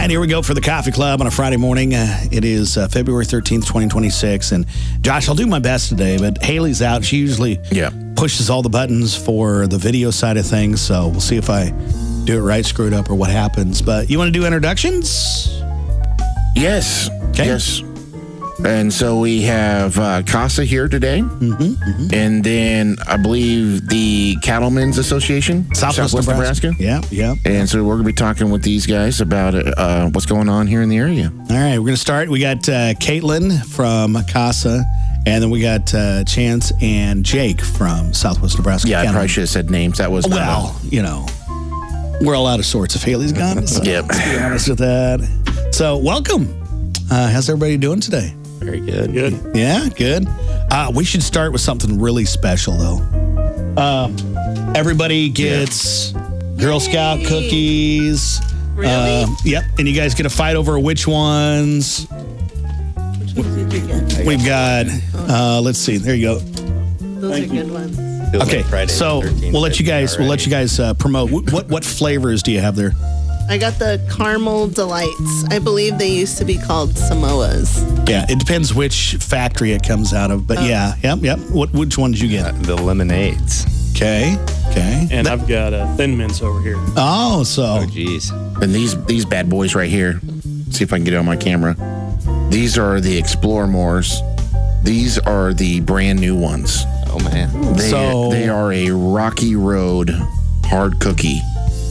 right, here we go for the Coffee Club on a Friday morning. It is February 13th, 2026. And Josh, I'll do my best today, but Haley's out. She usually pushes all the buttons for the video side of things. So we'll see if I do it right, screw it up, or what happens. But you want to do introductions? Yes. Okay. Yes. And so we have CASA here today. And then I believe the Cattlemen's Association, Southwest Nebraska. Yeah. And so we're going to be talking with these guys about what's going on here in the area. All right, we're going to start. We got Caitlin from CASA, and then we got Chance and Jake from Southwest Nebraska. Yeah, I probably should have said names. That was we're all out of sorts if Haley's gone. So let's be honest with that. So welcome. How's everybody doing today? Very good. Good. Yeah, good. We should start with something really special, though. Everybody gets Girl Scout cookies. Really? Yep. And you guys get a fight over which ones. Which ones did you get? We've got, let's see. There you go. Those are good ones. Okay, so we'll let you guys promote. What flavors do you have there? I got the Caramel Delights. I believe they used to be called Samoas. Yeah, it depends which factory it comes out of, but yep. Which one did you get? The lemonades. Okay. And I've got Thin Mints over here. Oh, so. Oh, geez. And these bad boys right here, see if I can get it on my camera. These are the Explore Mores. These are the brand new ones. Oh, man. They are a Rocky Road hard cookie.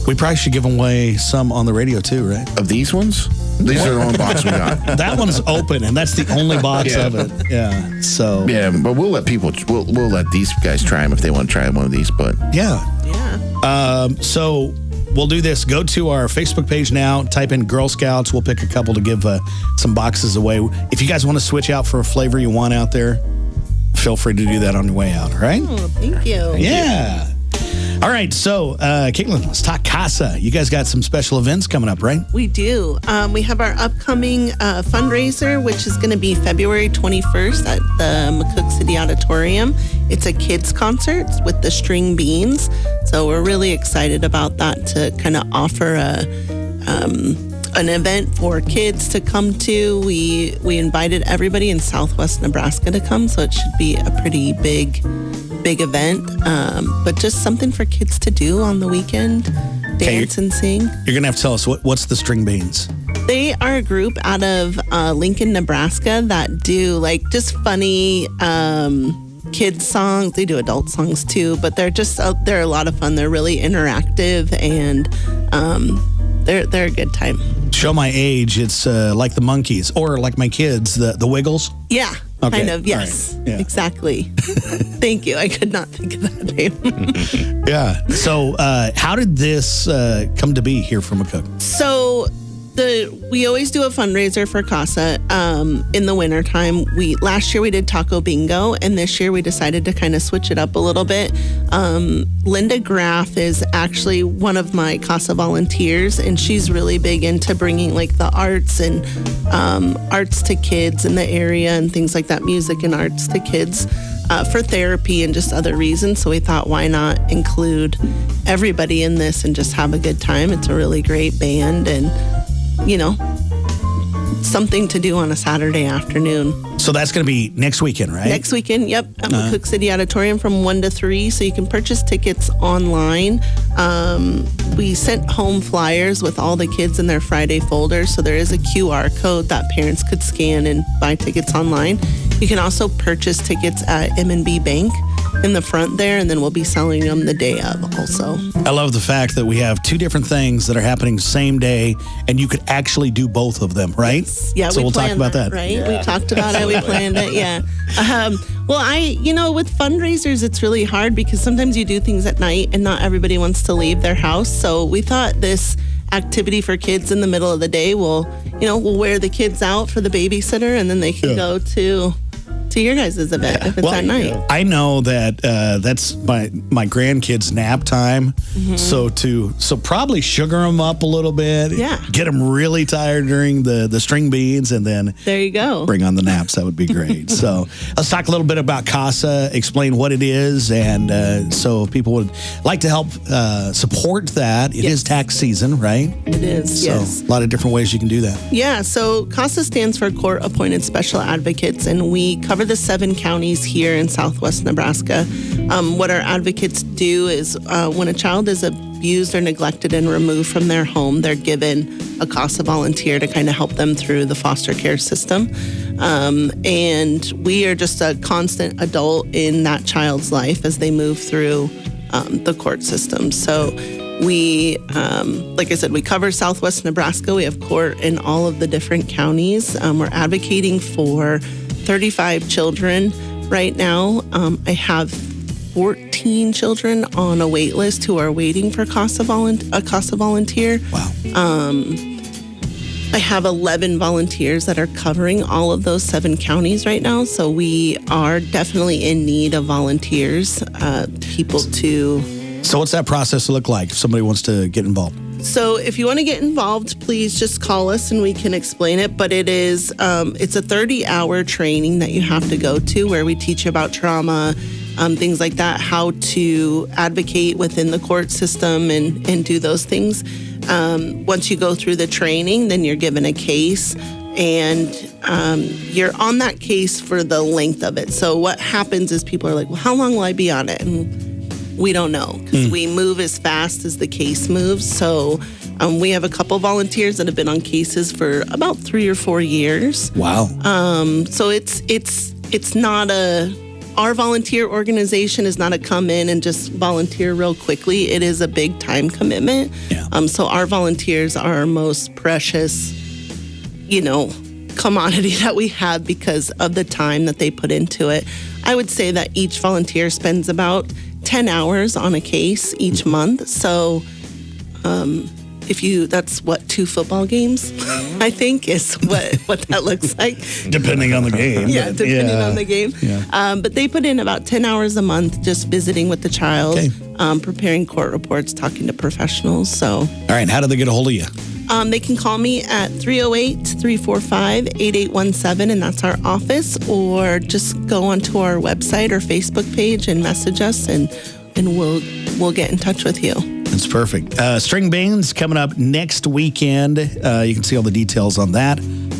We probably should give away some on the radio too, right? Of these ones? These are the only box we got. That one's open, and that's the only box of it. Yeah. So. Yeah, but we'll let people. We'll let these guys try them if they want to try one of these. But Yeah. So we'll do this. Go to our Facebook page now. Type in Girl Scouts. We'll pick a couple to give some boxes away. If you guys want to switch out for a flavor you want out there, feel free to do that on your way out. All right? Oh, thank you. Yeah. All right, so Caitlin, let's talk CASA. You guys got some special events coming up, right? We do. We have our upcoming fundraiser, which is going to be February 21st at the McCook City Auditorium. It's a kids concert with the String Beans. So we're really excited about that to kind of offer an event for kids to come to. We invited everybody in Southwest Nebraska to come, so it should be a pretty big event, but just something for kids to do on the weekend, dance and sing. You're going to have to tell us, what's the String Beans? They are a group out of Lincoln, Nebraska that do like just funny kids songs. They do adult songs too, but they're a lot of fun. They're really interactive, and they're a good time. Show my age, it's like the Monkees, or like my kids, the Wiggles. Yeah. Okay. Kind of, yes. Right. Yeah. Exactly. Thank you. I could not think of that name. Yeah. So how did this come to be here from McCook? So we always do a fundraiser for CASA in the wintertime. Last year we did Taco Bingo, and this year we decided to kind of switch it up a little bit. Linda Graff is actually one of my CASA volunteers, and she's really big into bringing like the arts and arts to kids in the area and things like that, music and arts to kids for therapy and just other reasons. So we thought, why not include everybody in this and just have a good time? It's a really great band, and something to do on a Saturday afternoon. So that's going to be next weekend, right? Next weekend, yep, at McCook City Auditorium from 1 to 3. So you can purchase tickets online. We sent home flyers with all the kids in their Friday folders. So there is a QR code that parents could scan and buy tickets online. You can also purchase tickets at M&B Bank in the front there, and then we'll be selling them the day of also. I love the fact that we have two different things that are happening same day, and you could actually do both of them, right? Yes. Yeah, so we'll talk about that. Right? Yeah. We talked about it. We planned it. Yeah. With fundraisers, it's really hard because sometimes you do things at night and not everybody wants to leave their house. So we thought this activity for kids in the middle of the day we'll wear the kids out for the babysitter, and then they can go to to your guys' event if it's at night. I know that that's my grandkids' nap time. So probably sugar them up a little bit. Yeah. Get them really tired during the string beans, and then there you go. Bring on the naps. That would be great. So let's talk a little bit about CASA, explain what it is, and so if people would like to help support that. It is tax season, right? It is, yes. So a lot of different ways you can do that. Yeah, so CASA stands for Court Appointed Special Advocates, and we cover the 7 counties here in Southwest Nebraska. What our advocates do is when a child is abused or neglected and removed from their home, they're given a CASA volunteer to kind of help them through the foster care system. And we are just a constant adult in that child's life as they move through the court system. So we, like I said, we cover Southwest Nebraska. We have court in all of the different counties. We're advocating for 35 children right now. I have 14 children on a wait list who are waiting for a CASA volunteer. Wow. I have 11 volunteers that are covering all of those 7 counties right now. So we are definitely in need of volunteers, people to... So what's that process look like if somebody wants to get involved? So if you want to get involved, please just call us and we can explain it. But it is, it's a 30-hour training that you have to go to where we teach you about trauma, things like that, how to advocate within the court system and do those things. Once you go through the training, then you're given a case and you're on that case for the length of it. So what happens is people are like, well, how long will I be on it? And we don't know because we move as fast as the case moves. So we have a couple volunteers that have been on cases for about 3 or 4 years. Wow. So it's not our volunteer organization is not a come in and just volunteer real quickly. It is a big time commitment. Yeah. So our volunteers are our most precious, commodity that we have because of the time that they put into it. I would say that each volunteer spends about 10 hours on a case each month. So that's 2 football games, I think is what that looks like. Depending on the game. Yeah, depending on the game. Yeah. But they put in about 10 hours a month just visiting with the child, preparing court reports, talking to professionals. So, all right, how do they get a hold of you? They can call me at 308-345-8817, and that's our office, or just go onto our website or Facebook page and message us, and we'll get in touch with you. That's perfect. String Beans coming up next weekend. You can see all the details on that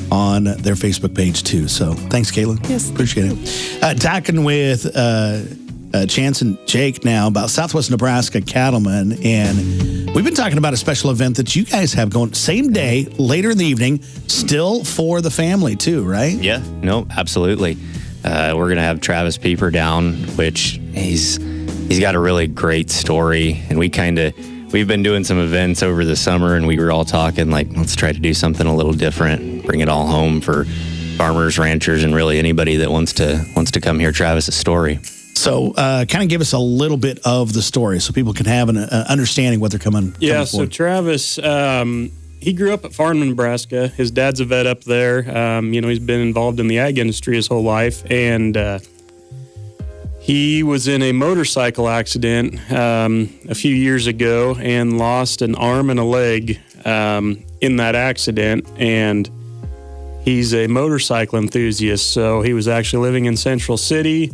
on their Facebook page, too. So thanks, Caitlin. Yes. Appreciate it. Talking with Chance and Jake now about Southwest Nebraska Cattlemen. And we've been talking about a special event that you guys have going same day, later in the evening, still for the family, too, right? Yeah, no, absolutely. We're going to have Travis Pieper down, which he's got a really great story. And we've been doing some events over the summer, and we were all talking like, let's try to do something a little different, bring it all home for farmers, ranchers, and really anybody that wants to come hear Travis's story. So kind of give us a little bit of the story so people can have an understanding what they're coming so Travis, he grew up at Farnham, Nebraska. His dad's a vet up there. He's been involved in the ag industry his whole life, and he was in a motorcycle accident a few years ago and lost an arm and a leg in that accident. And he's a motorcycle enthusiast, so he was actually living in Central City,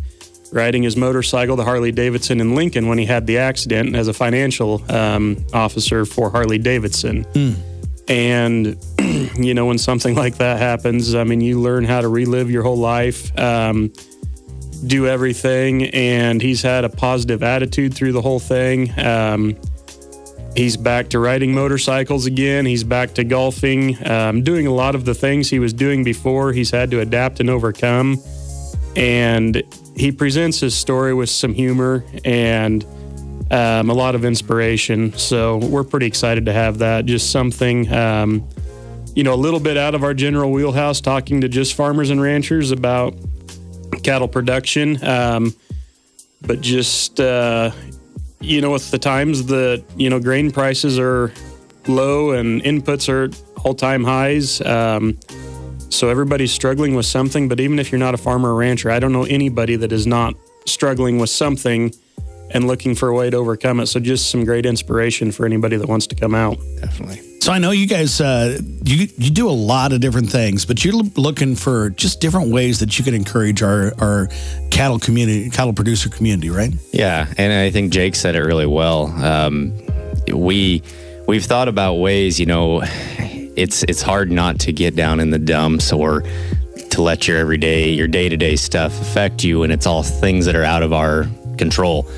riding his motorcycle, the Harley Davidson in Lincoln, when he had the accident as a financial officer for Harley Davidson. And, when something like that happens, you learn how to relive your whole life, do everything, and he's had a positive attitude through the whole thing. He's back to riding motorcycles again. He's back to golfing, doing a lot of the things he was doing before. He's had to adapt and overcome. And he presents his story with some humor and a lot of inspiration. So we're pretty excited to have that. Just something, a little bit out of our general wheelhouse, talking to just farmers and ranchers about cattle production. But just, with the times that, grain prices are low and inputs are all-time highs. So everybody's struggling with something, but even if you're not a farmer or rancher, I don't know anybody that is not struggling with something and looking for a way to overcome it. So just some great inspiration for anybody that wants to come out. Definitely. So I know you guys, you do a lot of different things, but you're looking for just different ways that you can encourage our cattle producer community, right? Yeah, and I think Jake said it really well. We've thought about ways, it's hard not to get down in the dumps or to let your day-to-day stuff affect you, and it's all things that are out of our control.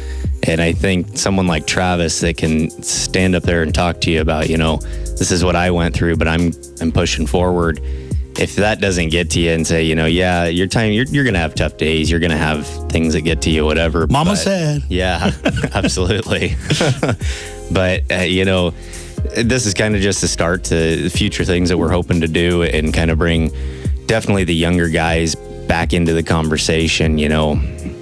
And I think someone like Travis that can stand up there and talk to you about, this is what I went through, but I'm pushing forward. If that doesn't get to you and say, you're going to have tough days, you're going to have things that get to you, whatever. Mama said. Yeah, absolutely. But, this is kind of just a start to future things that we're hoping to do and kind of bring definitely the younger guys back into the conversation.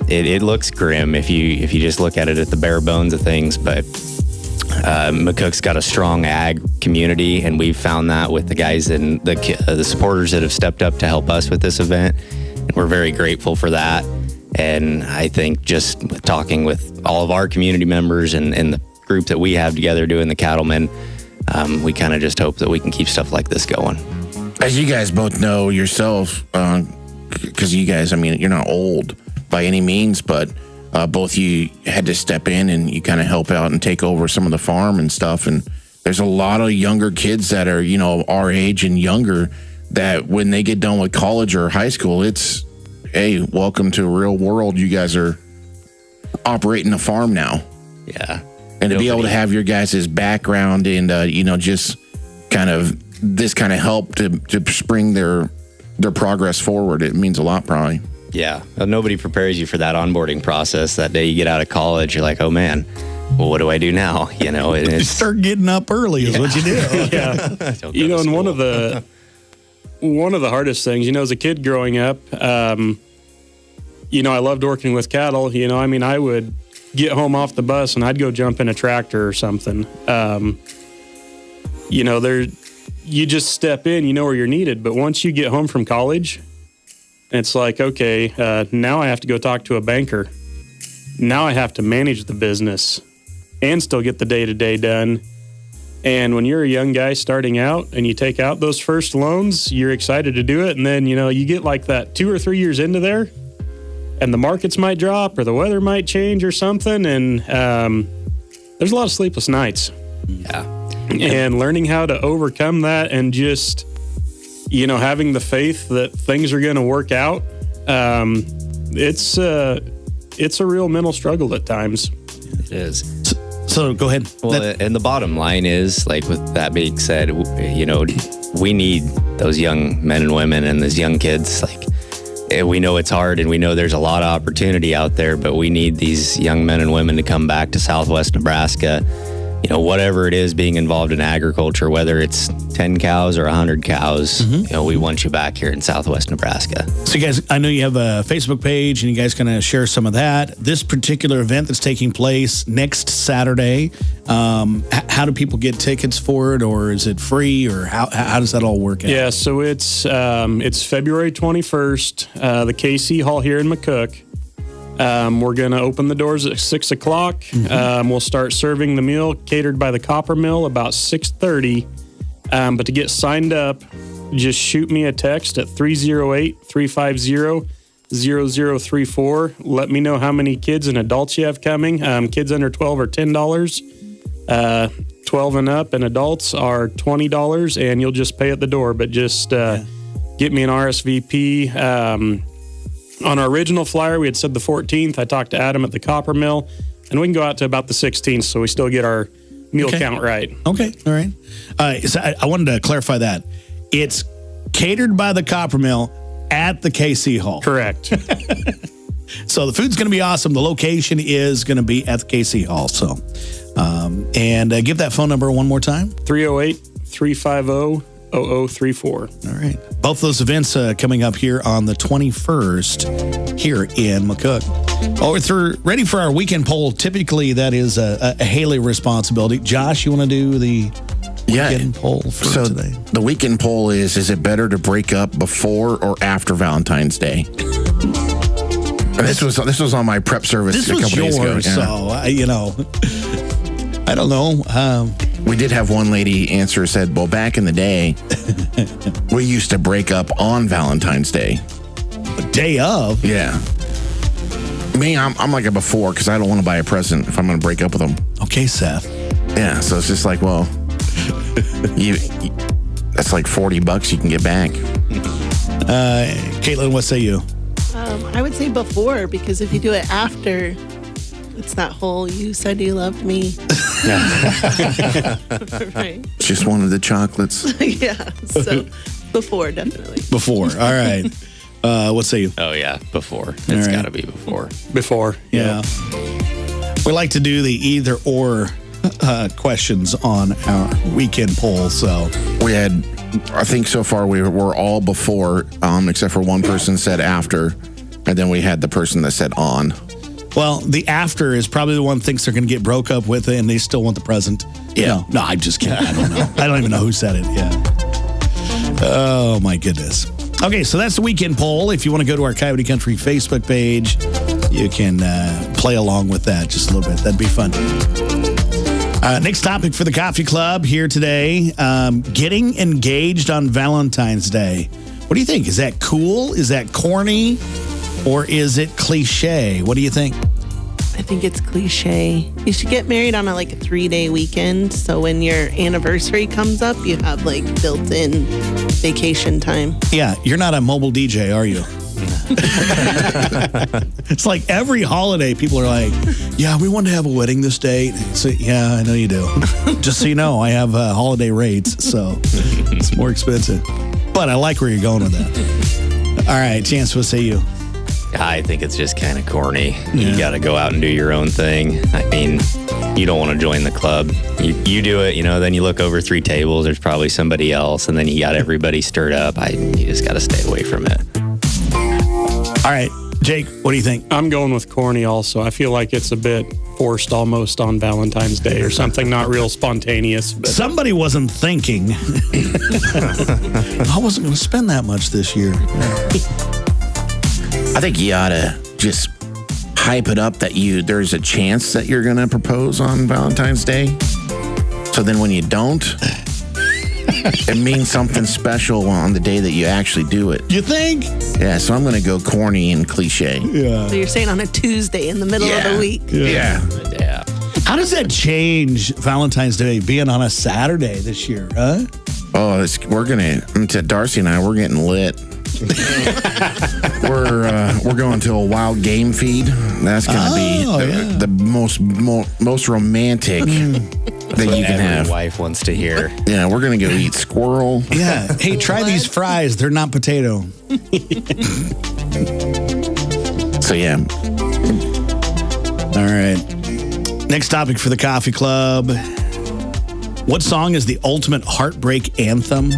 It looks grim if you just look at it at the bare bones of things, but McCook's got a strong ag community, and we've found that with the guys and the supporters that have stepped up to help us with this event. And we're very grateful for that. And I think just talking with all of our community members and the group that we have together doing the cattlemen, we kind of just hope that we can keep stuff like this going. As you guys both know yourself, because you guys, you're not old by any means, but both you had to step in and you kind of help out and take over some of the farm and stuff. And there's a lot of younger kids that are, our age and younger, that when they get done with college or high school, it's, hey, welcome to the real world. You guys are operating a farm now. Yeah. And to be able to have your guys' background and, just kind of this kind of help to spring their progress forward, it means a lot, probably. Yeah. Nobody prepares you for that onboarding process. That day you get out of college, you're like, oh man, well, what do I do now? You start getting up early is what you do. Yeah. And one of the hardest things, as a kid growing up, I loved working with cattle. I would get home off the bus and I'd go jump in a tractor or something. You just step in, you know where you're needed. But once you get home from college, it's like, okay, now I have to go talk to a banker. Now I have to manage the business and still get the day-to-day done. And when you're a young guy starting out and you take out those first loans, you're excited to do it. And then, you get like that 2 or 3 years into there and the markets might drop or the weather might change or something. And there's a lot of sleepless nights. Yeah. And learning how to overcome that and just, having the faith that things are going to work out. It's a real mental struggle at times. It is. So go ahead. Well, and the bottom line is, like, with that being said, we need those young men and women and those young kids. Like, we know it's hard and we know there's a lot of opportunity out there, but we need these young men and women to come back to Southwest Nebraska. Whatever it is, being involved in agriculture, whether it's 10 cows or 100 cows, we want you back here in Southwest Nebraska. So you guys, I know you have a Facebook page and you guys going to share some of that. This particular event that's taking place next Saturday, how do people get tickets for it, or is it free, or how does that all work out? Yeah, so it's February 21st, the KC Hall here in McCook. We're going to open the doors at 6 o'clock. We'll start serving the meal catered by the Copper Mill about 6:30. But to get signed up, just shoot me a text at 308-350-0034. Let me know how many kids and adults you have coming. Kids under 12 are $10. 12 and up and adults are $20, and you'll just pay at the door. But just get me an RSVP. On our original flyer, we had said the 14th. I talked to Adam at the Copper Mill, and we can go out to about the 16th, so we still get our meal count right. Okay, all right. So I wanted to clarify that. It's catered by the Copper Mill at the KC Hall. Correct. So the food's going to be awesome. The location is going to be at the KC Hall. So, and give that phone number one more time. 308-350-0034. All right. Both those events coming up here on the 21st here in McCook. Oh, we're ready for our weekend poll. Typically, that is a Haley responsibility. Josh, you want to do the weekend poll for today. The weekend poll is it better to break up before or after Valentine's Day? This was on my prep service a couple days ago. So, I don't know. We did have one lady answer, said, well, back in the day, we used to break up on Valentine's Day. The day of? Yeah. Me, I'm like a before because I don't want to buy a present if I'm going to break up with them. Okay, Seth. Yeah, so it's just like, well, that's like $40 you can get back. Caitlin, what say you? I would say before, because if you do it after, it's that whole "you said you loved me." Right. Just wanted the chocolates. Yeah. So before, definitely. Before. All right. What say you? Oh, yeah. Before. It's got to be before. Before. Yeah. We like to do the either or questions on our weekend poll. So we had, I think so far we were all before, except for one person said after. And then we had the person that said on. Well, the after is probably the one that thinks they're going to get broke up with and they still want the present. Yeah. No, I'm just kidding. I don't know. I don't even know who said it. Yeah. Oh, my goodness. Okay, so that's the weekend poll. If you want to go to our Coyote Country Facebook page, you can play along with that just a little bit. That'd be fun. Next topic for the Coffee Club here today, getting engaged on Valentine's Day. What do you think? Is that cool? Is that corny? Or is it cliche? What do you think? I think it's cliche. You should get married on a 3-day weekend, so when your anniversary comes up, you have built-in vacation time. Yeah, you're not a mobile DJ, are you? It's like every holiday, people are like, yeah, we want to have a wedding this date. So, yeah, I know you do. Just so you know, I have holiday rates, so it's more expensive. But I like where you're going with that. All right, Chance, what say you? I think it's just kind of corny. Yeah. You got to go out and do your own thing. I mean, you don't want to join the club. You do it, then you look over 3 tables. There's probably somebody else, and then you got everybody stirred up. You just got to stay away from it. All right, Jake, what do you think? I'm going with corny also. I feel like it's a bit forced almost on Valentine's Day or something, not real spontaneous. But. Somebody wasn't thinking. I wasn't going to spend that much this year. I think you ought to just hype it up that there's a chance that you're going to propose on Valentine's Day. So then when you don't, it means something special on the day that you actually do it. You think? Yeah, so I'm going to go corny and cliche. Yeah. So you're saying on a Tuesday in the middle of the week. Yeah. How does that change Valentine's Day being on a Saturday this year, huh? Oh, to Darcy and I, we're getting lit. We're going to a wild game feed. That's going to be the most romantic that you can have. Every wife wants to hear. Yeah, we're going to go eat squirrel. Yeah. Hey, try these fries. They're not potato. So, yeah. All right. Next topic for the Coffee Club. What song is the ultimate heartbreak anthem?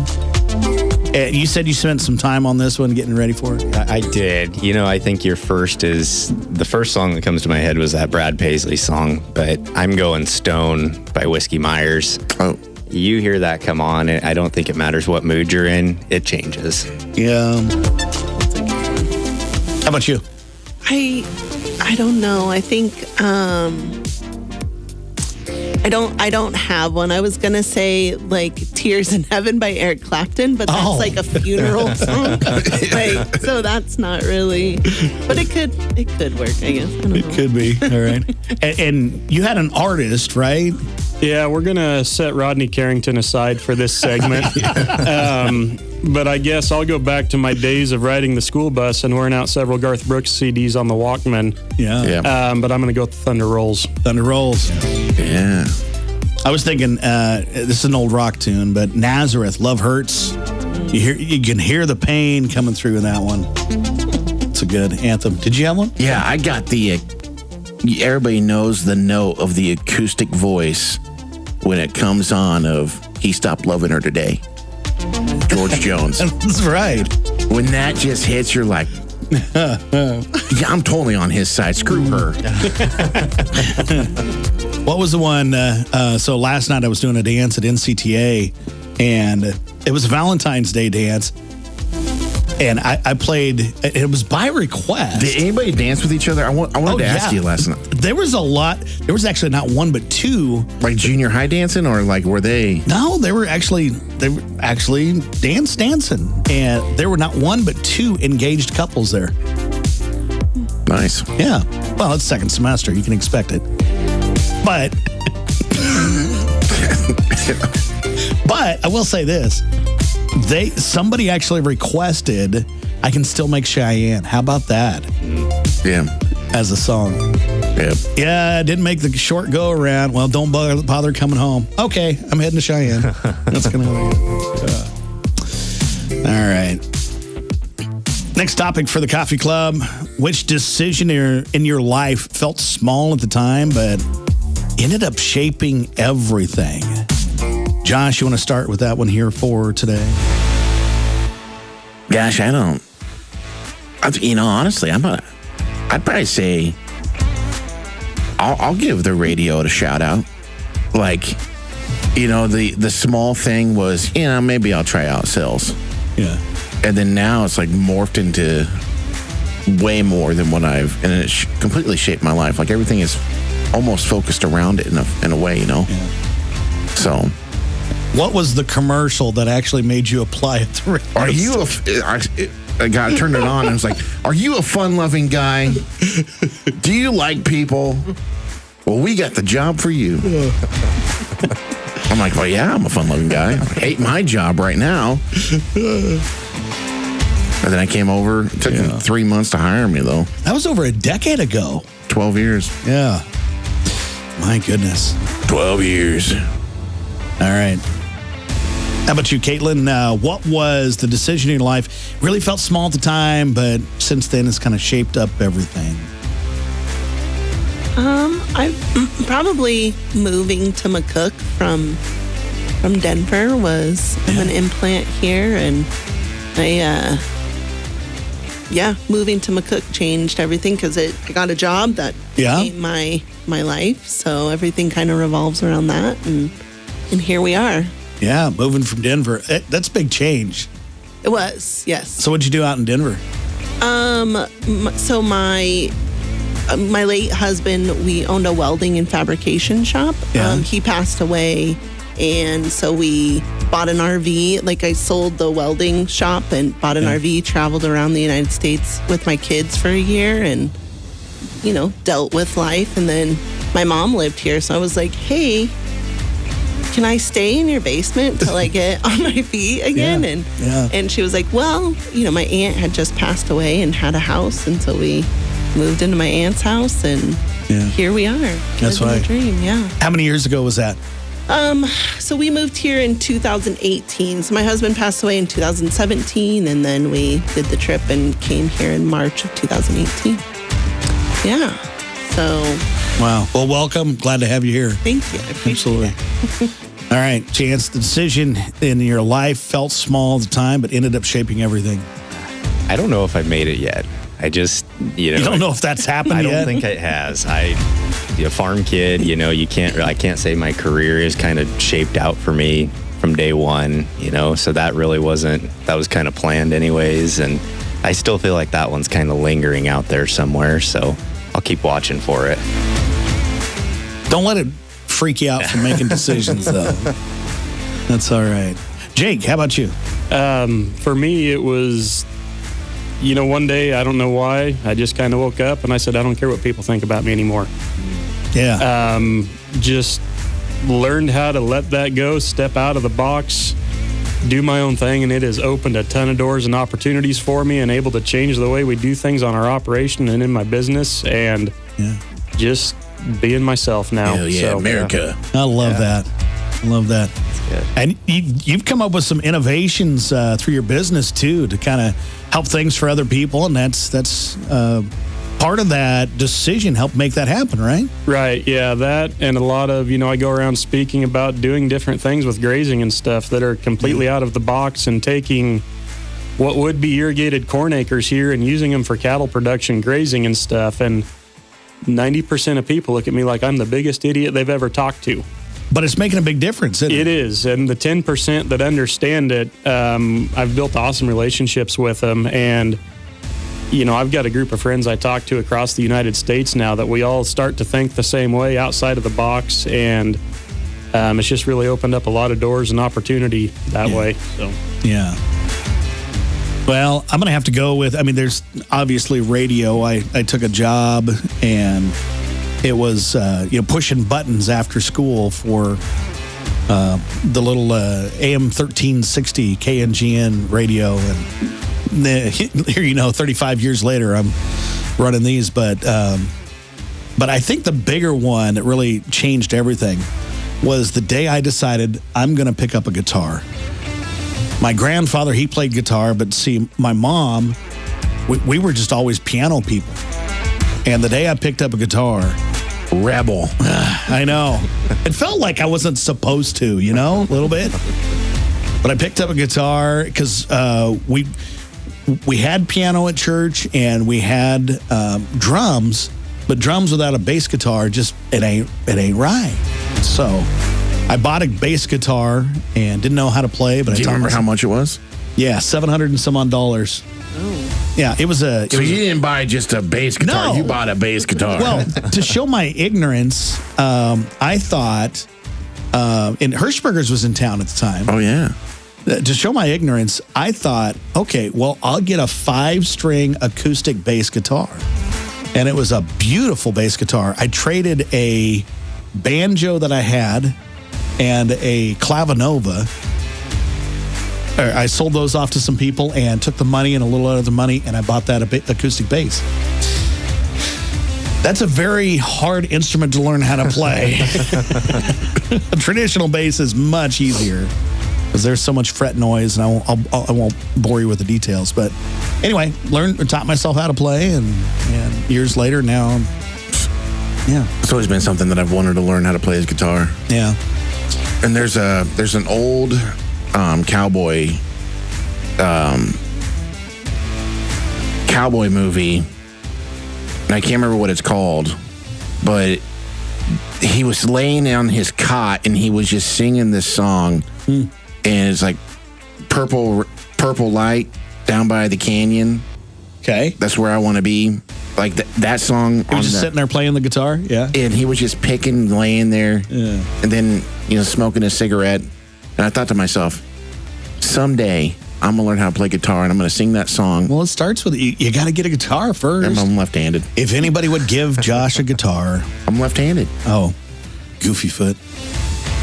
You said you spent some time on this one getting ready for it? I did. I think the first song that comes to my head was that Brad Paisley song, but I'm going Stone by Whiskey Myers. Oh. You hear that come on, and I don't think it matters what mood you're in. It changes. Yeah. How about you? I don't know. I think I don't have one. I was gonna say "Tears in Heaven" by Eric Clapton, but that's like a funeral song. So that's not really. But it could work, I guess. I don't know. It could be. All right. And you had an artist, right? Yeah, we're gonna set Rodney Carrington aside for this segment. But I guess I'll go back to my days of riding the school bus and wearing out several Garth Brooks CDs on the Walkman. Yeah. But I'm going to go with Thunder Rolls. Thunder Rolls. Yeah. I was thinking, this is an old rock tune, but Nazareth, Love Hurts. You can hear the pain coming through in that one. It's a good anthem. Did you have one? Yeah, I got everybody knows the note of the acoustic voice when it comes on of He Stopped Loving Her Today. George Jones. That's right. When that just hits, you're like, yeah, I'm totally on his side. Screw her. What was the one? So last night I was doing a dance at NCTA, and it was a Valentine's Day dance. And I played, it was by request. Did anybody dance with each other? I wanted to ask you last night. There was a lot. There was actually not one, but two. Like junior high dancing, or like were they? No, they were actually dancing. And there were not one, but two engaged couples there. Nice. Yeah. Well, it's second semester. You can expect it. But I will say this. Somebody actually requested I Can Still Make Cheyenne. How about that? Yeah. As a song. Yeah. Yeah, didn't make the short go around. Well, don't bother coming home. Okay, I'm heading to Cheyenne. That's going to All right. Next topic for the Coffee Club. Which decision in your life felt small at the time, but ended up shaping everything? Josh, you want to start with that one here for today? Gosh, I don't. Honestly, I'd probably say I'll give the radio a shout out. Like, the small thing was, maybe I'll try out sales. Yeah. And then now it's like morphed into way more than and it completely shaped my life. Like everything is almost focused around it in a way, Yeah. So. What was the commercial that actually made you apply it to radio? Are you a guy turned it on and was like, are you a fun-loving guy? Do you like people? Well, we got the job for you. I'm like, well, yeah, I'm a fun-loving guy. I hate my job right now. And then I came over. It took them 3 months to hire me, though. That was over a decade ago. 12 years. Yeah. My goodness. 12 years. All right. How about you, Caitlin? What was the decision in your life? Really felt small at the time, but since then it's kind of shaped up everything. I probably moving to McCook from Denver I'm an implant here, and moving to McCook changed everything because I got a job that became my life. So everything kind of revolves around that, and here we are. Yeah, moving from Denver. That's a big change. It was, yes. So what'd you do out in Denver? So my late husband, we owned a welding and fabrication shop. Yeah. He passed away, and so we bought an RV. Like I sold the welding shop and bought an RV, traveled around the United States with my kids for a year and, dealt with life. And then my mom lived here, so I was like, hey, can I stay in your basement till I get on my feet again? And she was like, well, my aunt had just passed away and had a house, and so we moved into my aunt's house, and here we are. That's right. Dream, yeah. How many years ago was that? So we moved here in 2018. So my husband passed away in 2017, and then we did the trip and came here in March of 2018. Yeah. So. Wow. Well, welcome. Glad to have you here. Thank you. I appreciate it. All right, Chance, the decision in your life felt small at the time, but ended up shaping everything. I don't know if I've made it yet. I just, You don't know if that's happened yet? I don't think it has. A farm kid, I can't say my career is kind of shaped out for me from day one, so that was kind of planned anyways. And I still feel like that one's kind of lingering out there somewhere. So I'll keep watching for it. Don't let it freak you out from making decisions, though. That's all right. Jake, how about you? For me, it was, one day, I don't know why, I just kind of woke up and I said, I don't care what people think about me anymore. Yeah. Just learned how to let that go, step out of the box, do my own thing, and it has opened a ton of doors and opportunities for me and able to change the way we do things on our operation and in my business, and just being myself now. Hell yeah, so, America. I love that. I love that. And you've come up with some innovations through your business, too, to kind of help things for other people, and that's part of that decision helped make that happen, right? Right, yeah, that and a lot of, I go around speaking about doing different things with grazing and stuff that are completely out of the box, and taking what would be irrigated corn acres here and using them for cattle production, grazing and stuff. And 90% of people look at me like I'm the biggest idiot they've ever talked to. But it's making a big difference, isn't it? It is. And the 10% that understand it, I've built awesome relationships with them. And, I've got a group of friends I talk to across the United States now that we all start to think the same way outside of the box. And it's just really opened up a lot of doors and opportunity that way. So, yeah. Well, I'm going to have to go with, there's obviously radio. I took a job, and it was, pushing buttons after school for the little AM 1360 KNGN radio. And here, 35 years later, I'm running these. But I think the bigger one that really changed everything was the day I decided I'm going to pick up a guitar. My grandfather, he played guitar, but see, my mom, we were just always piano people. And the day I picked up a guitar, rebel. I know. It felt like I wasn't supposed to, a little bit. But I picked up a guitar because we had piano at church, and we had drums, but drums without a bass guitar, it ain't right. So I bought a bass guitar and didn't know how to play. But do you remember how much it was? Yeah, $700 and some odd dollars. Oh. Yeah, it was a. So you didn't buy just a bass guitar. No. You bought a bass guitar. Well, to show my ignorance, I thought, and Hirschberger's was in town at the time. Oh yeah. To show my ignorance, I thought, okay, well, I'll get a 5-string acoustic bass guitar. And it was a beautiful bass guitar. I traded a banjo that I had and a clavinova. I sold those off to some people and took the money and a little of the money, and I bought that acoustic bass. That's a very hard instrument to learn how to play. A traditional bass is much easier because there's so much fret noise, and I won't bore you with the details. But anyway, taught myself how to play, and years later now, yeah. It's always been something that I've wanted to learn how to play his guitar. Yeah. And there's an old cowboy movie, and I can't remember what it's called, but he was laying on his cot and he was just singing this song, and it's like purple light down by the canyon. Okay. That's where I want to be. Like that song. He was just sitting there playing the guitar? Yeah. And he was just picking, laying there, and then, smoking a cigarette. And I thought to myself, someday I'm going to learn how to play guitar, and I'm going to sing that song. Well, it starts with, you got to get a guitar first. And I'm left-handed. If anybody would give Josh a guitar. I'm left-handed. Oh, goofy foot.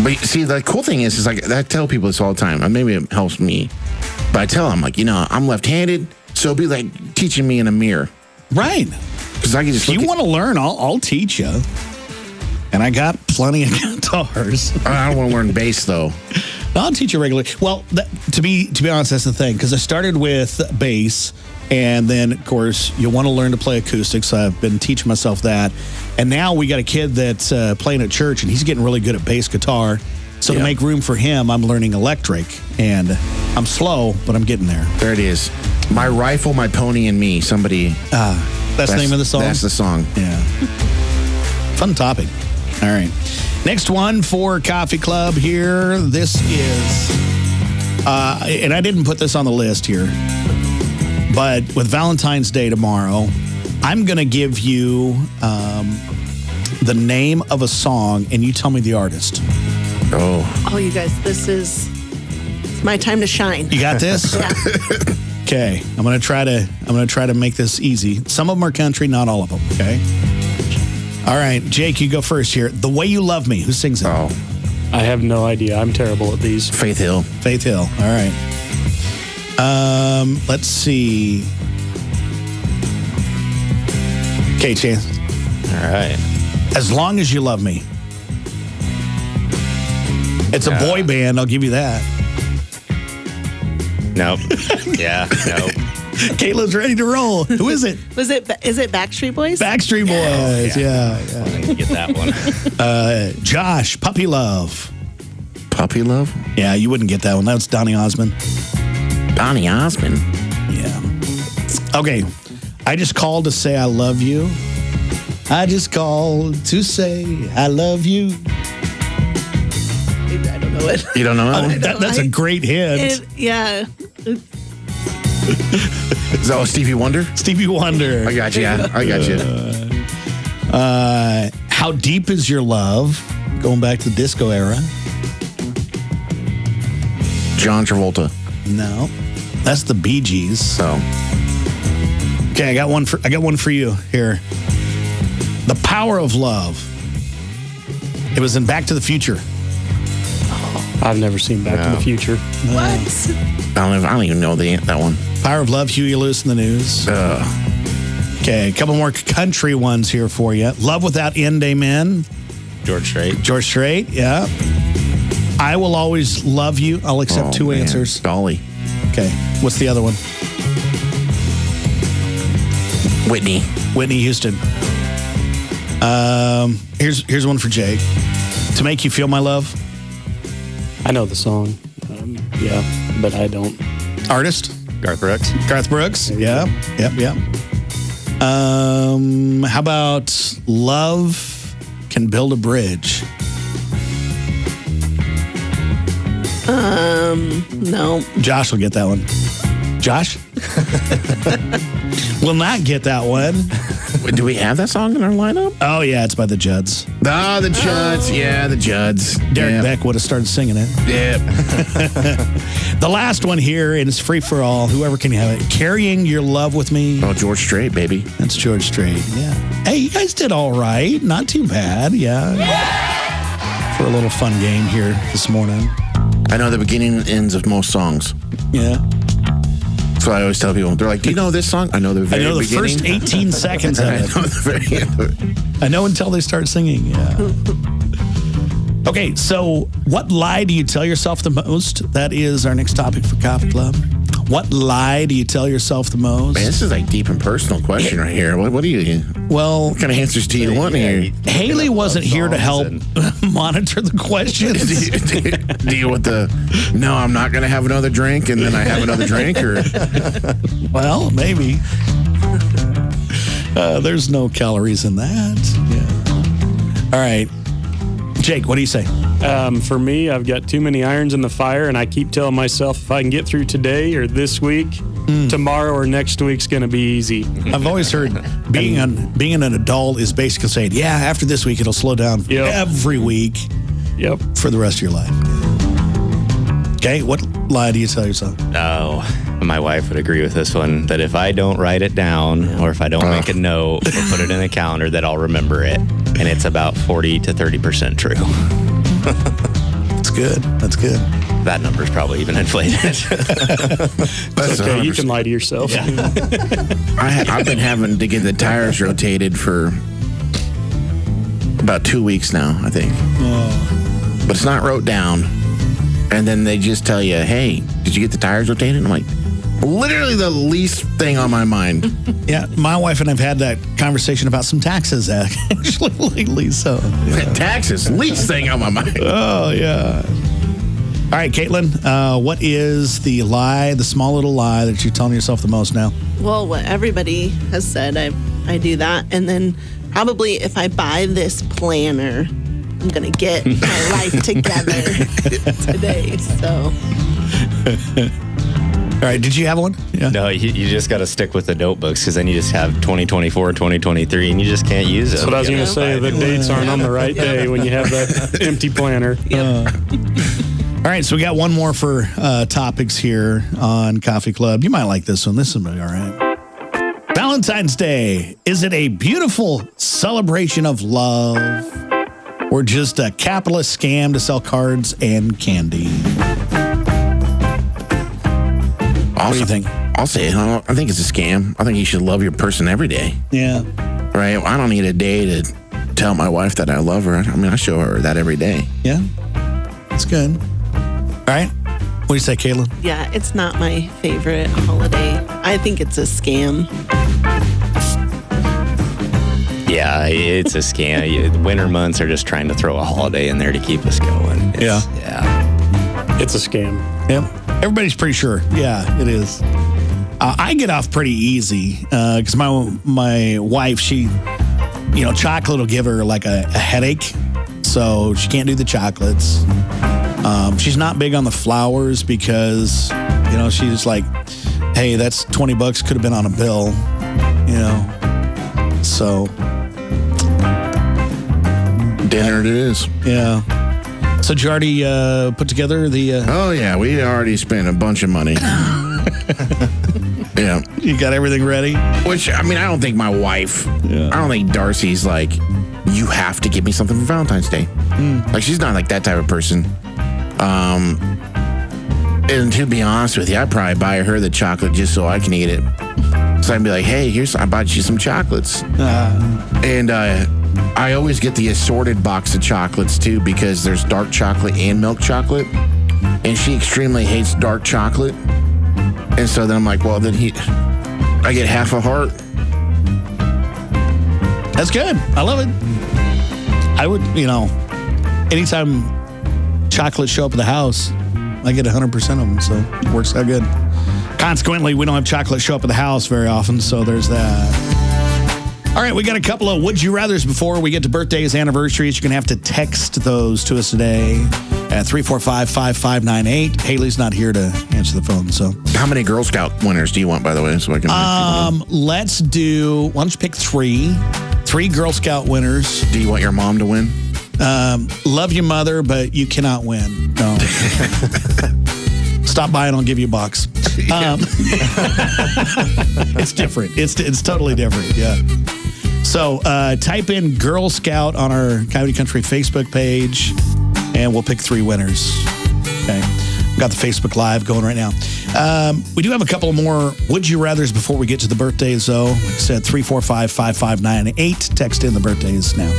But see, the cool thing is like, I tell people this all the time. Maybe it helps me. But I tell them, like, I'm left-handed, so it'll be like teaching me in a mirror. Right. Because I can just. If you want to learn, I'll teach you. And I got plenty of guitars. I don't want to learn bass though. I'll teach you regularly. Well, to be honest, that's the thing. Because I started with bass, and then of course you want to learn to play acoustic. So I've been teaching myself that. And now we got a kid that's playing at church, and he's getting really good at bass guitar. So to make room for him, I'm learning electric, and I'm slow, but I'm getting there. There it is. My Rifle, My Pony, and Me. Somebody. That's the name of the song? That's the song. Yeah. Fun topic. All right. Next one for Coffee Club here. This is, and I didn't put this on the list here, but with Valentine's Day tomorrow, I'm going to give you the name of a song, and you tell me the artist. Oh, you guys, it's my time to shine. You got this? Yeah. Okay, I'm gonna try to make this easy. Some of them are country, not all of them. Okay. All right, Jake, you go first here. The Way You Love Me. Who sings it? Oh, I have no idea. I'm terrible at these. Faith Hill. Faith Hill. All right. Let's see. Okay, Chance. All right. As Long As You Love Me. It's a boy band. I'll give you that. Nope. Yeah. Nope. Kayla's ready to roll. Who is it? Is it Backstreet Boys? Backstreet Boys. Yeah. I didn't get that one. Josh, Puppy Love. Puppy Love? Yeah, you wouldn't get that one. That's Donny Osmond. Donny Osmond? Yeah. Okay. I Just Called to Say I Love You. I just called to say I love you. I don't know it. You don't know that one? That's a great hit. Yeah. Is that Stevie Wonder? Stevie Wonder. I got you. How Deep Is Your Love? Going back to the disco era. John Travolta. No, that's the Bee Gees. So, okay, I got one for you here. The Power of Love. It was in Back to the Future. I've never seen Back to the Future. What? I don't even know that one. Power of Love, Huey Lewis in the News. Okay, a couple more country ones here for you. Love Without End, Amen. George Strait. George Strait, yeah. I Will Always Love You. I'll accept two answers. Dolly. Okay, what's the other one? Whitney Houston. Here's one for Jake. To Make You Feel My Love. I know the song. Yeah, but I don't. Artist? Garth Brooks. Garth Brooks. Yeah. Yep. How about Love Can Build a Bridge? No. Josh will get that one. Josh? Will not get that one. Do we have that song in our lineup? Oh, yeah, it's by the Judds. Oh, the Judds. Yeah, the Judds. Derek Beck would have started singing it. Yeah. The last one here, and it's free for all. Whoever can have it. Carrying Your Love With Me. Oh, George Strait, baby. That's George Strait, yeah. Hey, you guys did all right. Not too bad, yeah. For a little fun game here this morning. I know the beginning and ends of most songs. Yeah. That's what I always tell people. They're like, do you know this song? I know the very beginning. First 18 seconds of I it. know the very end of it. I know until they start singing, yeah. Okay, so what lie do you tell yourself the most? That is our next topic for Coffee Club. What lie do you tell yourself the most? Man, this is like deep and personal question right here. What do you? Well, What kind of answers do you want here? Haley wasn't here to help monitor the questions. Do you want the? No, I'm not going to have another drink, and then I have another drink, or? Well, maybe. There's no calories in that. Yeah. All right. Jake, what do you say? For me, I've got too many irons in the fire, and I keep telling myself if I can get through today or this week, tomorrow or next week's going to be easy. I've always heard being an adult is basically saying, yeah, after this week, it'll slow down every week for the rest of your life. Okay, what lie do you tell yourself? Oh, my wife would agree with this one, that if I don't write it down or if I don't make a note or put it in a calendar, that I'll remember it. And it's about 40 to 30% true. That's good. That's good. That number's probably even inflated. That's okay. You can lie to yourself. Yeah. I've been having to get the tires rotated for about 2 weeks now, I think. But it's not wrote down. And then they just tell you, hey, did you get the tires rotated? And I'm like, literally the least thing on my mind. Yeah, my wife and I've had that conversation about some taxes actually lately. So Taxes, least thing on my mind. Oh, yeah. All right, Caitlin, what is the lie, the small little lie that you're telling yourself the most now? Well, what everybody has said, I do that. And then probably if I buy this planner, I'm going to get my life together today. So. All right, did you have one? Yeah. No, you just got to stick with the notebooks because then you just have 2024, 2023, and you just can't use it. That's what I was going to say. The dates aren't on the right day when you have that empty planner. All right, so we got one more for topics here on Coffee Club. You might like this one. This will be all right. Valentine's Day. Is it a beautiful celebration of love or just a capitalist scam to sell cards and candy? What do you think? I'll say it. I think it's a scam. I think you should love your person every day. Yeah. Right? I don't need a day to tell my wife that I love her. I mean, I show her that every day. Yeah. That's good. All right. What do you say, Caitlin? Yeah, it's not my favorite holiday. I think it's a scam. Yeah, it's a scam. Winter months are just trying to throw a holiday in there to keep us going. Yeah. It's a scam. Yep. Everybody's pretty sure. Yeah, it is. I get off pretty easy because my wife, she chocolate will give her like a headache. So she can't do the chocolates. She's not big on the flowers because, she's like, hey, that's $20 could have been on a bill, So. Dinner it is. Yeah. So did you already put together the... Oh, yeah. We already spent a bunch of money. Yeah. You got everything ready? Which, I don't think my wife, I don't think Darcy's like, you have to give me something for Valentine's Day. Like, she's not like that type of person. And to be honest with you, I'd probably buy her the chocolate just so I can eat it. So I'd be like, hey, I bought you some chocolates. And I always get the assorted box of chocolates, too, because there's dark chocolate and milk chocolate. And she extremely hates dark chocolate. And so then I'm like, well, then I get half a heart. That's good. I love it. I would, anytime chocolates show up at the house, I get 100% of them. So it works out good. Consequently, we don't have chocolate show up at the house very often. So there's that. All right, we got a couple of would you rathers before we get to birthdays, anniversaries. You're going to have to text those to us today at 345-5598. Haley's not here to answer the phone, so. How many Girl Scout winners do you want, by the way, so I can? Let's do. Why don't you pick three? 3 Girl Scout winners. Do you want your mom to win? Love your mother, but you cannot win. No. Stop by and I'll give you $1. It's different. It's totally different. Yeah. So type in Girl Scout on our Coyote Country Facebook page, and we'll pick 3 winners. Okay. We've got the Facebook Live going right now. We do have a couple more Would You Rathers before we get to the birthdays, though. Like I said, 345-5598. Text in the birthdays now.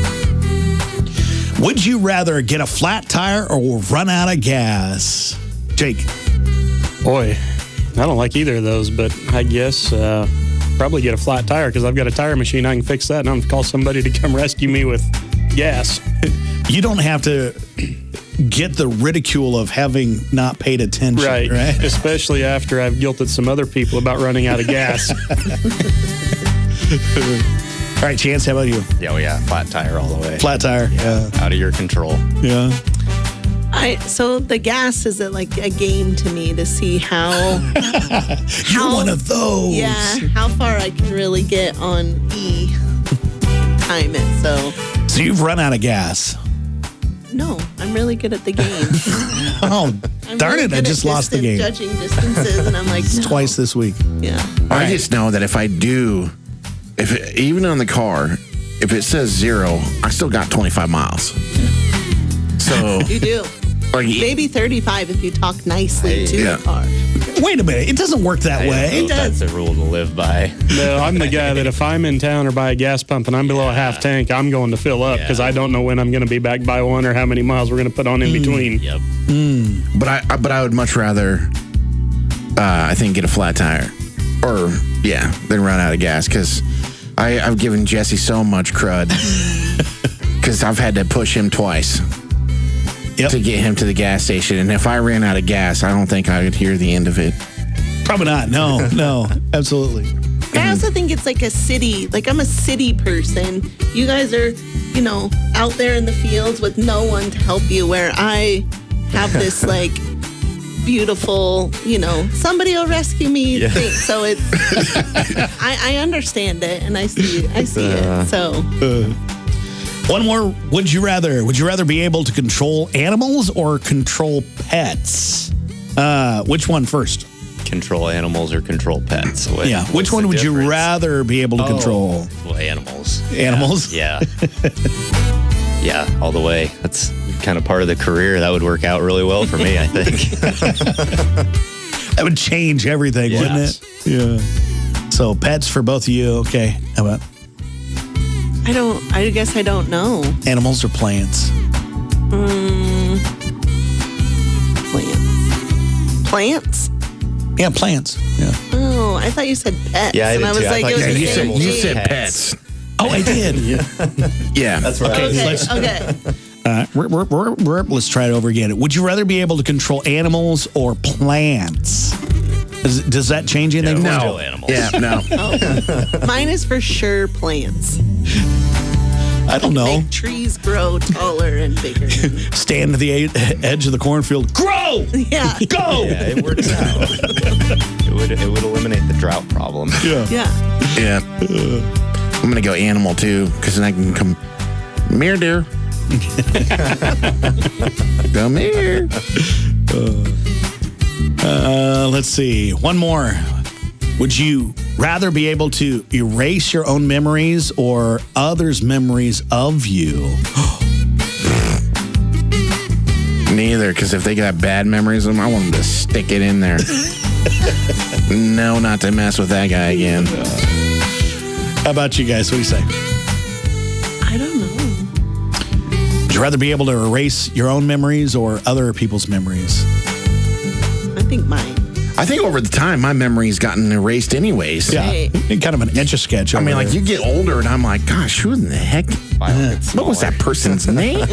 Would you rather get a flat tire or run out of gas? Jake. Boy, I don't like either of those, but I guess probably get a flat tire because I've got a tire machine. I can fix that, and I'm going to call somebody to come rescue me with gas. You don't have to get the ridicule of having not paid attention, right? Especially after I've guilted some other people about running out of gas. All right, Chance, how about you? Yeah, flat tire all the way. Flat tire, yeah. Out of your control. Yeah. So the gas is like a game to me to see how You're one of those. Yeah, how far I can really get on time it. So you've run out of gas. No, I'm really good at the game. Oh, darn it! I just lost the game. Judging distances, and I'm like, it's twice this week. Yeah. I just know that if I do, even on the car, if it says 0, I still got 25 miles. So you do. Maybe 35 if you talk nicely to the car. Wait a minute. It doesn't work that way. That's a rule to live by. No, I'm the guy that if I'm in town or by a gas pump and I'm below a half tank, I'm going to fill up because I don't know when I'm going to be back by one or how many miles we're going to put on in between. Yep. But I would much rather, I think, get a flat tire than run out of gas because I've given Jesse so much crud because I've had to push him twice. To get him to the gas station. And if I ran out of gas, I don't think I would hear the end of it. Probably not. No, absolutely. I also think it's like a city. Like, I'm a city person. You guys are, out there in the fields with no one to help you, where I have this, like, beautiful, somebody will rescue me thing. So it's, I understand it, and I see it. So... One more. Would you rather? Would you rather be able to control animals or control pets? Which one first? Control animals or control pets? Which one would you rather be able to control? Well, animals. Animals? Yeah. Yeah, all the way. That's kind of part of the career. That would work out really well for me, I think. That would change everything, wouldn't it? Yeah. So pets for both of you. Okay. How about? I guess I don't know. Animals or plants? Plants? Yeah, plants. Yeah. Oh, I thought you said pets. Yeah, I did and I was too. like, you said pets. Oh, I did. Yeah. That's right. Okay. Let's try it over again. Would you rather be able to control animals or plants? Does that change anything? No. Animals. Yeah, no. Mine is for sure plants. I don't know. Make trees grow taller and bigger. Stand at the edge of the cornfield. Grow! Yeah. Go! Yeah, it works out. it would eliminate the drought problem. Yeah. Yeah. I'm going to go animal too, because then I can come. Come here, dear. Come here. Let's see. One more. Would you rather be able to erase your own memories or others' memories of you? Neither, because if they got bad memories of them, I want them to stick it in there. No, not to mess with that guy again. How about you guys? What do you say? I don't know. Would you rather be able to erase your own memories or other people's memories? I think mine. I think over the time, my memory's gotten erased anyways. Yeah. Hey. Kind of an Etch-a-Sketch. I mean, like, there. you get older, and I'm like, gosh, who in the heck? What was that person's name?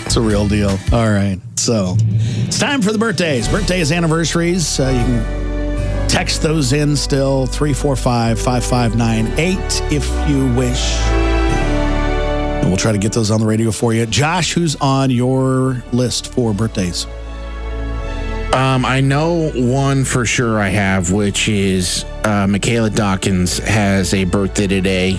It's a real deal. All right. So it's time for the birthdays. Birthdays, anniversaries. You can text those in still, 345-5598 if you wish. And we'll try to get those on the radio for you. Josh, who's on your list for birthdays? I know one for sure I have, which is Michaela Dawkins has a birthday today.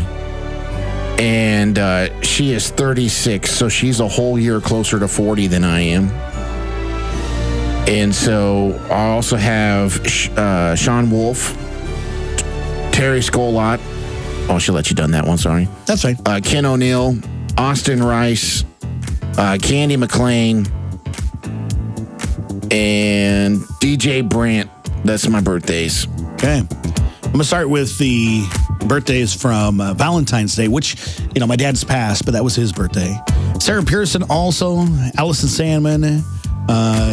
And she is 36, so she's a whole year closer to 40 than I am. And so I also have Sean Wolf, Terry Skolott. Oh, she'll let you done that one, sorry. That's fine. Ken O'Neill, Austin Rice, Candy McLean, and DJ Brandt. That's my birthdays. Okay. I'm going to start with the birthdays from Valentine's Day, which, my dad's passed, but that was his birthday. Sarah Pearson also, Allison Sandman,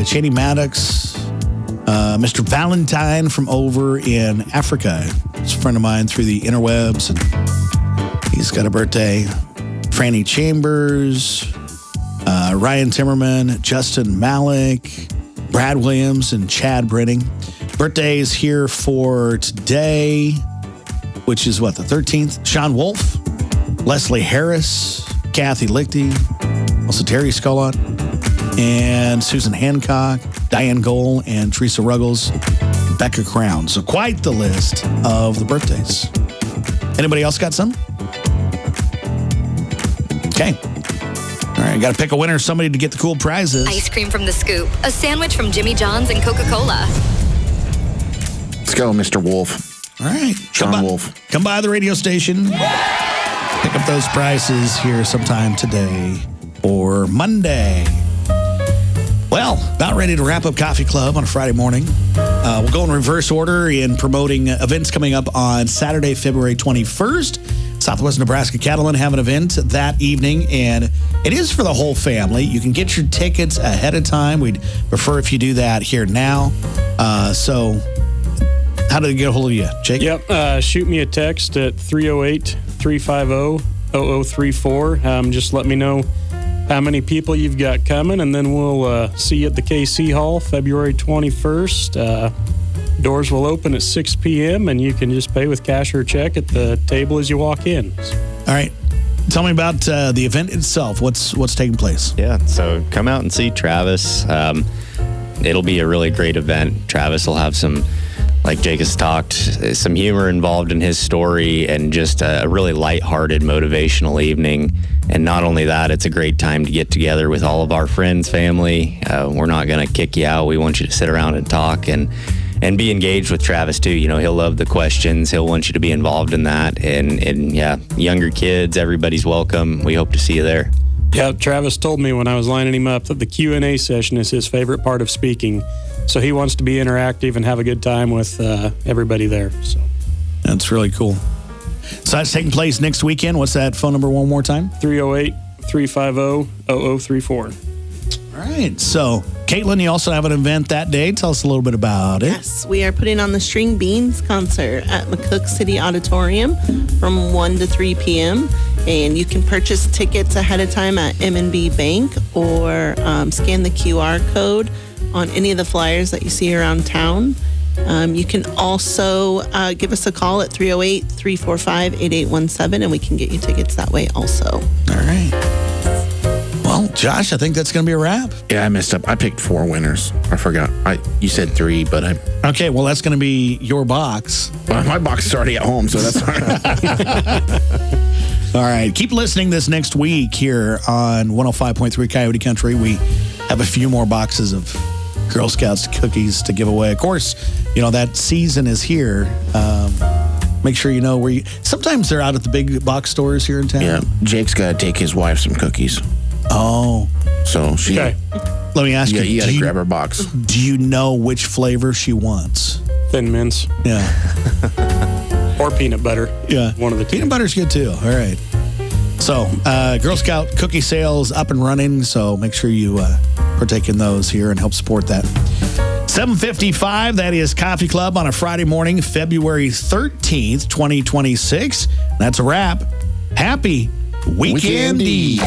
Shady Maddox, Mr. Valentine from over in Africa. He's a friend of mine through the interwebs, and he's got a birthday. Franny Chambers, Ryan Timmerman, Justin Malik, Brad Williams, and Chad Brenning. Birthdays here for today, which is the 13th. Sean Wolf, Leslie Harris, Kathy Lichty, also Terry Skolott, and Susan Hancock, Diane Gohl, and Teresa Ruggles, Becca Crown. So quite the list of the birthdays. Anybody else got some? Okay. All right, got to pick a winner, somebody to get the cool prizes. Ice cream from the Scoop, a sandwich from Jimmy John's and Coca-Cola. Let's go, Mr. Wolf. All right. Sean Wolf. Come by the radio station. Pick up those prizes here sometime today or Monday. Well, about ready to wrap up Coffee Club on a Friday morning. We'll go in reverse order in promoting events coming up on Saturday, February 21st. Southwest Nebraska Cattlemen have an event that evening, and it is for the whole family. You can get your tickets ahead of time. We'd prefer if you do that here now. So how do they get a hold of you, Jake? Yep. Shoot me a text at 308-350-0034. Just let me know how many people you've got coming, and then we'll see you at the KC Hall February 21st. Doors will open at 6 p.m., and you can just pay with cash or check at the table as you walk in. All right. Tell me about the event itself. What's taking place? Yeah, so come out and see Travis. It'll be a really great event. Travis will have some, like Jake has talked, some humor involved in his story and just a really lighthearted, motivational evening. And not only that, it's a great time to get together with all of our friends, family. We're not going to kick you out. We want you to sit around and talk and be engaged with Travis too. He'll love the questions. He'll want you to be involved in that. And yeah, younger kids, everybody's welcome. We hope to see you there. Yeah, Travis told me when I was lining him up that the Q&A session is his favorite part of speaking. So he wants to be interactive and have a good time with everybody there. So that's really cool. So that's taking place next weekend. What's that phone number one more time? 308-350-0034. All right. So, Caitlin, you also have an event that day. Tell us a little bit about it. Yes, we are putting on the String Beans concert at McCook City Auditorium from 1 to 3 p.m. And you can purchase tickets ahead of time at M&B Bank or scan the QR code on any of the flyers that you see around town. You can also give us a call at 308-345-8817, and we can get you tickets that way also. All right. Well, Josh, I think that's going to be a wrap. Yeah, I messed up. I picked 4 winners. I forgot. You said 3, but I... Okay, well, that's going to be your box. Well, my box is already at home, so that's all right. All right. Keep listening this next week here on 105.3 Coyote Country. We have a few more boxes of Girl Scouts cookies to give away. Of course, that season is here. Make sure you know where you... Sometimes they're out at the big box stores here in town. Yeah, Jake's got to take his wife some cookies. Oh. So she... Okay. Let me ask you. You got to grab her box. Do you know which flavor she wants? Thin Mints. Yeah. Or peanut butter. Yeah. One of the two. Peanut butter's good too. All right. So, Girl Scout cookie sales up and running. So make sure you partake in those here and help support that. 7:55, that is Coffee Club on a Friday morning, February 13th, 2026. That's a wrap. Happy Weekend Eve.